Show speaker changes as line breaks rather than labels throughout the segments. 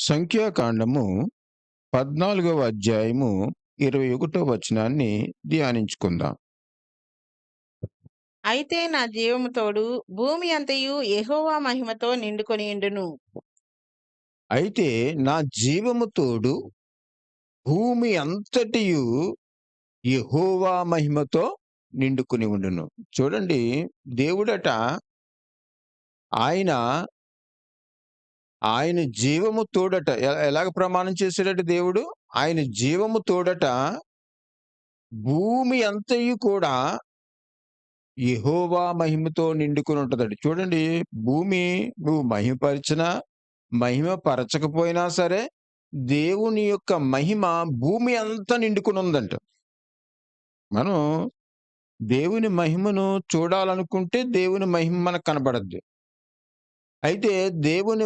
సంఖ్యాకాండము 14వ అధ్యాయము 21వ వచనాన్ని ధ్యానించుకుందాం.
అయితే నా జీవము తోడు భూమి అంతయు యెహోవా మహిమతో నిండుకొనియుండును.
అయితే నా జీవము తోడు భూమి అంతటియు యెహోవా మహిమతో నిండుకుని ఉండును. చూడండి, దేవుడట ఆయన ఆయన జీవము తోడట ఎలాగ ప్రమాణం చేశాడట దేవుడు? ఆయన జీవము తోడట భూమి అంతయు కూడా యెహోవా మహిమతో నిండుకుని ఉంటదట. చూడండి, భూమి నువ్వు మహిమపరిచినా, మహిమ పరచకపోయినా సరే, దేవుని యొక్క మహిమ భూమి అంతా నిండుకుని ఉందంట. మనం దేవుని మహిమను చూడాలనుకుంటే దేవుని మహిమ మనకు కనబడద్ది. అయితే దేవుని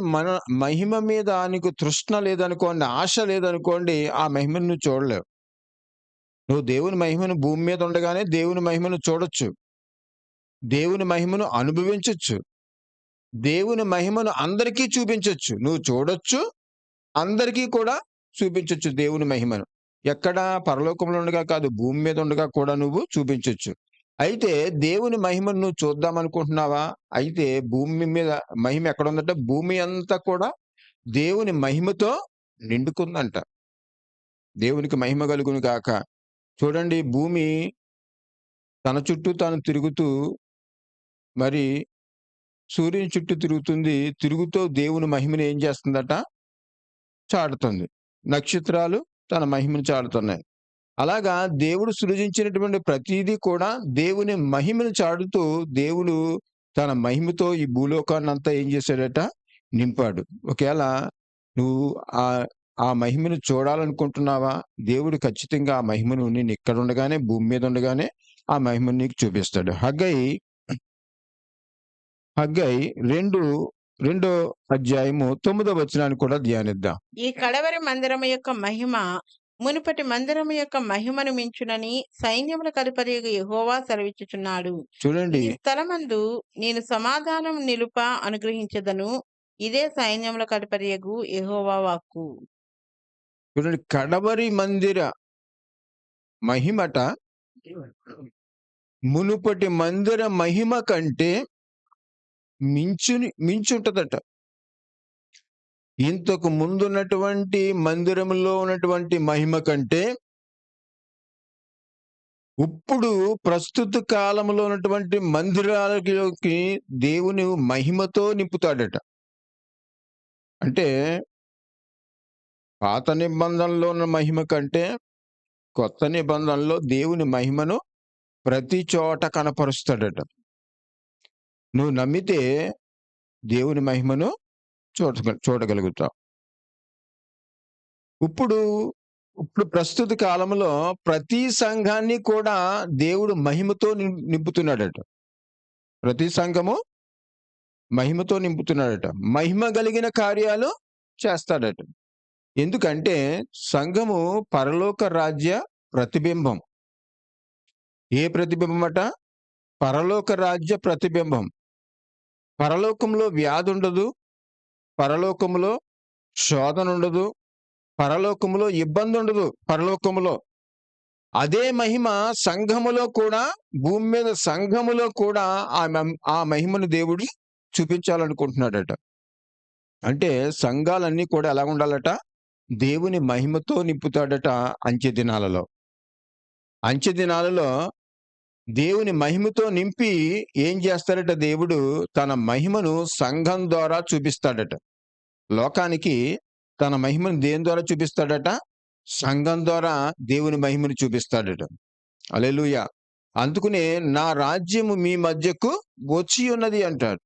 మహిమ మీద నీకు తృష్ణ లేదనుకోండి, ఆశ లేదనుకోండి, ఆ మహిమను నువ్వు చూడలేవు. నువ్వు దేవుని మహిమను భూమి మీద ఉండగానే దేవుని మహిమను చూడొచ్చు, దేవుని మహిమను అనుభవించొచ్చు, దేవుని మహిమను అందరికీ చూపించొచ్చు. నువ్వు చూడొచ్చు, అందరికీ కూడా చూపించొచ్చు దేవుని మహిమను. ఎక్కడ? పరలోకంలో ఉండగా కాదు, భూమి మీద ఉండగా కూడా నువ్వు చూపించొచ్చు. అయితే దేవుని మహిమను నువ్వు చూద్దాం అనుకుంటున్నావా? అయితే భూమి మీద మహిమ ఎక్కడ ఉందంటే భూమి అంతా కూడా దేవుని మహిమతో నిండుకుందంట. దేవునికి మహిమ కలుగును గాక. చూడండి, భూమి తన చుట్టూ తాను తిరుగుతూ మరి సూర్యుని చుట్టూ తిరుగుతుంది. తిరుగుతూ దేవుని మహిమను ఏం చేస్తుందట? చాటుతుంది. నక్షత్రాలు తన మహిమను చాటుతున్నాయి. అలాగా దేవుడు సృజించినటువంటి ప్రతీదీ కూడా దేవుని మహిమను చాటుతూ దేవుడు తన మహిమతో ఈ భూలోకాన్నంతా ఏం చేశాడట? నింపాడు. ఒకవేళ నువ్వు ఆ ఆ మహిమను చూడాలనుకుంటున్నావా? దేవుడు ఖచ్చితంగా ఆ మహిమను నేను ఇక్కడ ఉండగానే, భూమి మీద ఉండగానే ఆ మహిమను నీకు చూపిస్తాడు. హగ్గై 2 అధ్యాయము 9వ వచనాన్ని కూడా ధ్యానిద్దాం.
ఈ కడవరి మందిరము యొక్క మహిమ మునుపటి మందిరము యొక్క మహిమను మించునని సైన్యముల అధిపతియగు యెహోవా సెలవిచ్చుచున్నాడు.
చూడండి,
ఈ స్థలమందు నేను సమాధానం నిలుప అనుగ్రహించదను. ఇదే సైన్యముల అధిపతియగు యెహోవా వాక్కు.
చూడండి, కడవరి మందిర మహిమట మునుపటి మందిర మహిమ కంటే మించుంటదట. ఇంతకు ముందున్నటువంటి మందిరంలో ఉన్నటువంటి మహిమ కంటే ఇప్పుడు ప్రస్తుత కాలంలో ఉన్నటువంటి మందిరాలలోకి దేవుని మహిమతో నింపుతాడట. అంటే పాత నిబంధనలో ఉన్న మహిమ కంటే కొత్త నిబంధనలో దేవుని మహిమను ప్రతి చోట కనపరుస్తాడట. నువ్వు నమ్మితే దేవుని మహిమను చూడగలుగుతావు. ఇప్పుడు ప్రస్తుత కాలంలో ప్రతి సంఘాన్ని కూడా దేవుడు మహిమతో నింపుతున్నాడట. ప్రతి సంఘము మహిమతో నింపుతున్నాడట. మహిమ కలిగిన కార్యాలు చేస్తాడట. ఎందుకంటే సంఘము పరలోక రాజ్య ప్రతిబింబం. ఏ ప్రతిబింబం అట? పరలోక రాజ్య ప్రతిబింబం. పరలోకంలో వ్యాధి ఉండదు, పరలోకంలో శోధన ఉండదు, పరలోకములో ఇబ్బంది ఉండదు. పరలోకములో అదే మహిమ సంఘములో కూడా, భూమి మీద సంఘములో కూడా ఆ మహిమను దేవుడు చూపించాలనుకుంటున్నాడట. అంటే సంఘాలన్నీ కూడా ఎలా ఉండాలట? దేవుని మహిమతో నింపుతాడట. అంచె దినాలలో దేవుని మహిమతో నింపి ఏం చేస్తాడట? దేవుడు తన మహిమను సంఘం ద్వారా చూపిస్తాడట. లోకానికి తన మహిమను దేని ద్వారా చూపిస్తాడట? సంఘం ద్వారా దేవుని మహిమను చూపిస్తాడట. హల్లెలూయా. అందుకనే నా రాజ్యము మీ మధ్యకు వచ్చి ఉన్నది అంటాడు.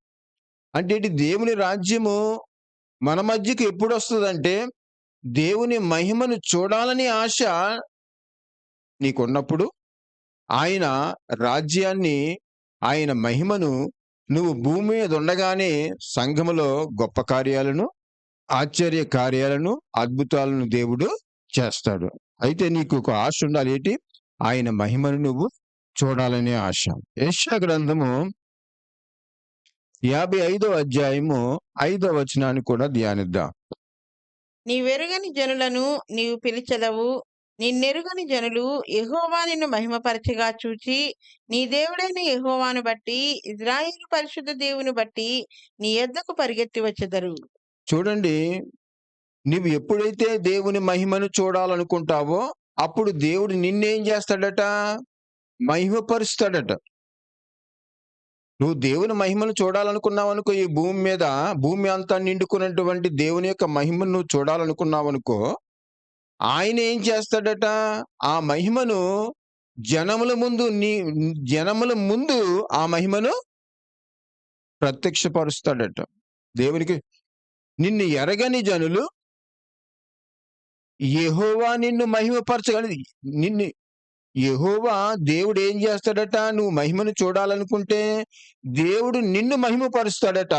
అంటే దేవుని రాజ్యము మన మధ్యకు ఎప్పుడు వస్తుందంటే దేవుని మహిమను చూడాలని ఆశ నీకున్నప్పుడు, ఆయన రాజ్యాన్ని, ఆయన మహిమను నువ్వు భూమి మీద ఉండగానే సంఘములో గొప్ప కార్యాలను, ఆశ్చర్య కార్యాలను, అద్భుతాలను దేవుడు చేస్తాడు. అయితే నీకు ఒక ఆశ ఉండాలి. ఏంటి? ఆయన మహిమను నువ్వు చూడాలనే ఆశ. యెషయా గ్రంథము 55వ అధ్యాయము 5వ వచనాన్ని కూడా ధ్యానిద్దాం.
నీవెరుగని జనులను నీవు పిలిచెదవు. నిన్నెరుగని జనులు యెహోవా నిన్ను మహిమపరచగా చూచి, నీ దేవుడైన యెహోవాను బట్టి, ఇశ్రాయేలు పరిశుద్ధ దేవుని బట్టి నీ యొద్దకు పరిగెత్తి వచ్చెదరు.
చూడండి, నువ్వు ఎప్పుడైతే దేవుని మహిమను చూడాలనుకుంటావో అప్పుడు దేవుడు నిన్నేం చేస్తాడట? మహిమపరుస్తాడట. నువ్వు దేవుని మహిమను చూడాలనుకున్నావనుకో, ఈ భూమి మీద భూమి అంతా నిండుకున్నటువంటి దేవుని యొక్క మహిమను నువ్వు చూడాలనుకున్నావనుకో, ఆయన ఏం చేస్తాడట? ఆ మహిమను జనముల ముందు ఆ మహిమను ప్రత్యక్షపరుస్తాడట. దేవునికి నిన్ను ఎరగని జనులు యెహోవా నిన్ను మహిమపరచగలది. నిన్ను యెహోవా దేవుడు ఏం చేస్తాడట? నువ్వు మహిమను చూడాలనుకుంటే దేవుడు నిన్ను మహిమపరుస్తాడట.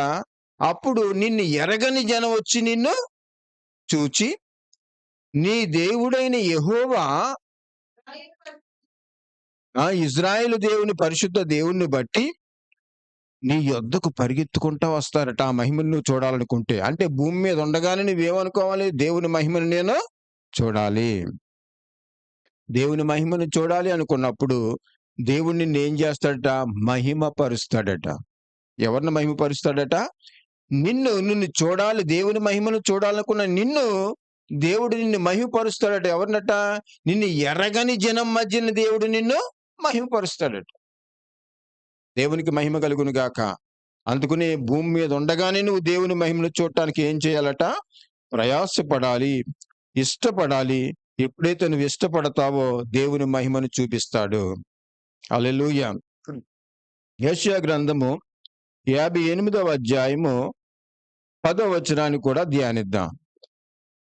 అప్పుడు నిన్ను ఎరగని జనం వచ్చి నిన్ను చూచి, నీ దేవుడైన యెహోవా ఇశ్రాయేలు దేవుని పరిశుద్ధ దేవుణ్ణి బట్టి నీ యొద్దకు పరిగెత్తుకుంటా వస్తారట. ఆ మహిమను నువ్వు చూడాలనుకుంటే, అంటే భూమి మీద ఉండగానే నువ్వేమనుకోవాలి? దేవుని మహిమను నేను చూడాలి. దేవుని మహిమను చూడాలి అనుకున్నప్పుడు దేవుడు నిన్ను ఏం చేస్తాడట? మహిమపరుస్తాడట. ఎవరిని మహిమపరుస్తాడట? నిన్ను చూడాలి, దేవుని మహిమను చూడాలనుకున్న దేవుడు నిన్ను మహిమపరుస్తాడట. ఎవరినట? నిన్ను ఎరగని జనం మధ్యన దేవుడు నిన్ను మహిమపరుస్తాడట. దేవునికి మహిమ కలుగును గాక. అందుకని భూమి మీద ఉండగానే నువ్వు దేవుని మహిమను చూడటానికి ఏం చేయాలట? ప్రయాసపడాలి, ఇష్టపడాలి. ఎప్పుడైతే నువ్వు ఇష్టపడతావో దేవుని మహిమను చూపిస్తాడు. హల్లెలూయా. యెషయా గ్రంథము 58వ అధ్యాయము 10వ వచనాన్ని కూడా ధ్యానిద్దాం.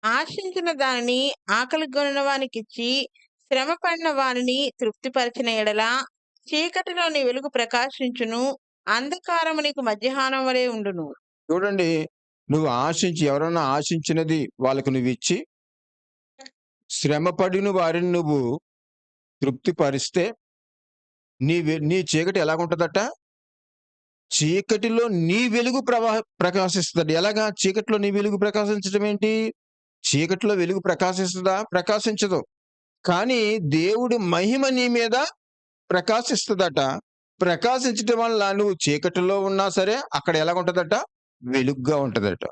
ఆశించిన దానిని ఆకలిగొనిన వానికిచ్చి, శ్రమ పడిన వానిని తృప్తిపరిచిన ఎడల చీకటిలో నీ వెలుగు ప్రకాశించును, అంధకారము నీకు మధ్యాహ్నం వలె ఉండును.
చూడండి, నువ్వు ఎవరన్నా ఆశించినది వాళ్ళకు నువ్వు ఇచ్చి, శ్రమ పడిన వారిని నువ్వు తృప్తిపరిస్తే నీ చీకటి ఎలాగుంటదట? చీకటిలో నీ వెలుగు ప్రకాశిస్తుంది. ఎలాగా? చీకటిలో నీ వెలుగు ప్రకాశించడం ఏంటి? చీకటిలో వెలుగు ప్రకాశిస్తుందా? ప్రకాశించదు. కానీ దేవుడి మహిమ నీ మీద ప్రకాశిస్తుందట. ప్రకాశించటం వల్ల నువ్వు చీకటిలో ఉన్నా సరే అక్కడ ఎలాగుంటదట? వెలుగ్గా ఉంటదట.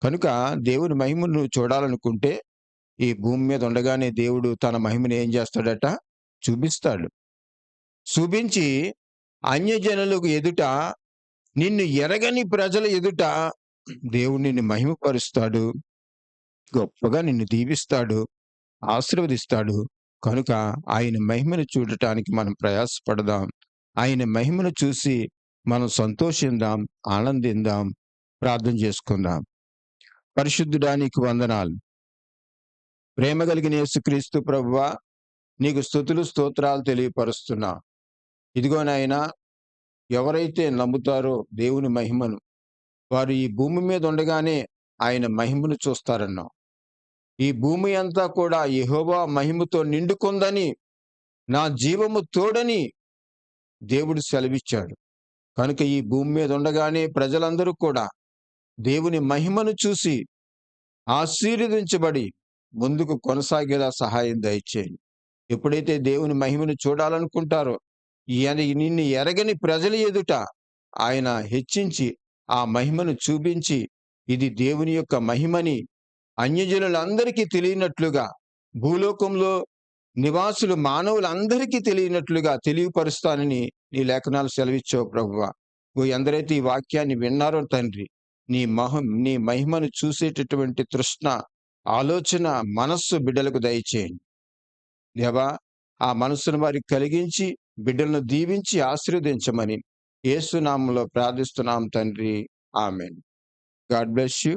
కనుక దేవుని మహిమను నువ్వు చూడాలనుకుంటే ఈ భూమి మీద ఉండగానే దేవుడు తన మహిమను ఏం చేస్తాడట? చూపిస్తాడు. చూపించి అన్యజనులకు ఎదుట, నిన్ను ఎరగని ప్రజల ఎదుట దేవుడు నిన్ను మహిమపరుస్తాడు. గొప్పగా నిన్ను దీవిస్తాడు, ఆశీర్వదిస్తాడు. కనుక ఆయన మహిమను చూడటానికి మనం ప్రయాసపడదాం. ఆయన మహిమను చూసి మనం సంతోషిద్దాం, ఆనందిద్దాం, ప్రార్థన చేసుకుందాం. పరిశుద్ధుడా, నీకు వందనాలు. ప్రేమ కలిగిన యేసుక్రీస్తు ప్రభువా, నీకు స్తుతులు స్తోత్రాలు తెలియపరుస్తున్నా. ఇదిగో నాయనా, ఎవరైతే నమ్ముతారో దేవుని మహిమను, వారు ఈ భూమి మీద ఉండగానే ఆయన మహిమను చూస్తారన్నావు. ఈ భూమి అంతా కూడా యెహోవా మహిమతో నిండుకుందని, నా జీవము తోడని దేవుడు సెలవిచ్చాడు. కనుక ఈ భూమి మీద ఉండగానే ప్రజలందరూ కూడా దేవుని మహిమను చూసి ఆశీర్వదించబడి ముందుకు కొనసాగేలా సహాయం దయచేయండి. ఎప్పుడైతే దేవుని మహిమను చూడాలనుకుంటారో నిన్ను ఎరగని ప్రజల ఎదుట ఆయన హెచ్చించి ఆ మహిమను చూపించి, ఇది దేవుని యొక్క మహిమని అన్యజనులందరికీ తెలియనట్లుగా, భూలోకంలో నివాసులు మానవులందరికీ తెలియనట్లుగా తెలియపరుస్తానని నీ లేఖనాలు సెలవిచ్చావు ప్రభువా. ఎందరైతే ఈ వాక్యాన్ని విన్నారో తండ్రి, నీ మహిమను చూసేటటువంటి తృష్ణ, ఆలోచన, మనస్సు బిడ్డలకు దయచేయండి దేవా. ఆ మనస్సును వారికి కలిగించి బిడ్డలను దీవించి ఆశీర్వదించమని యేసు నామములో ప్రార్థిస్తున్నాం తండ్రి. ఆమేన్. God bless you.